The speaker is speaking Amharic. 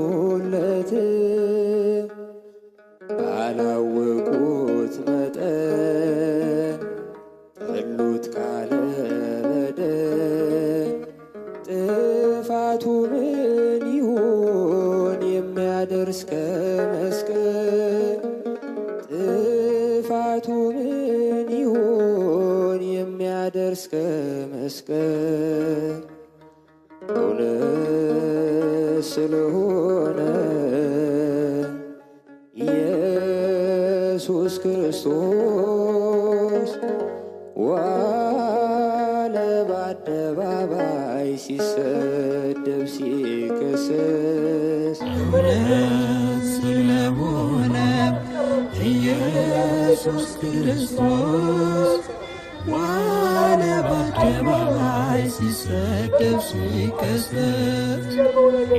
ሲሞቱለት ባላወቁት መጠን ጠሉት ካለ በደል። ጥፋቱ ምን ይሆን የሚያደርስ ከመስቀል? ጥፋቱ ምን ይሆን የሚያደርስ ከመስቀል? እውነት ስለሆነ ኢየሱስ ክርስቶስ ዋለ በአደባባይ ሲሰደብ ሲከሰስ። እውነት ስለሆነ ኢየሱስ ክርስቶስ ዋለ በአደባባይ ሲሰደብ ሲከሰስ።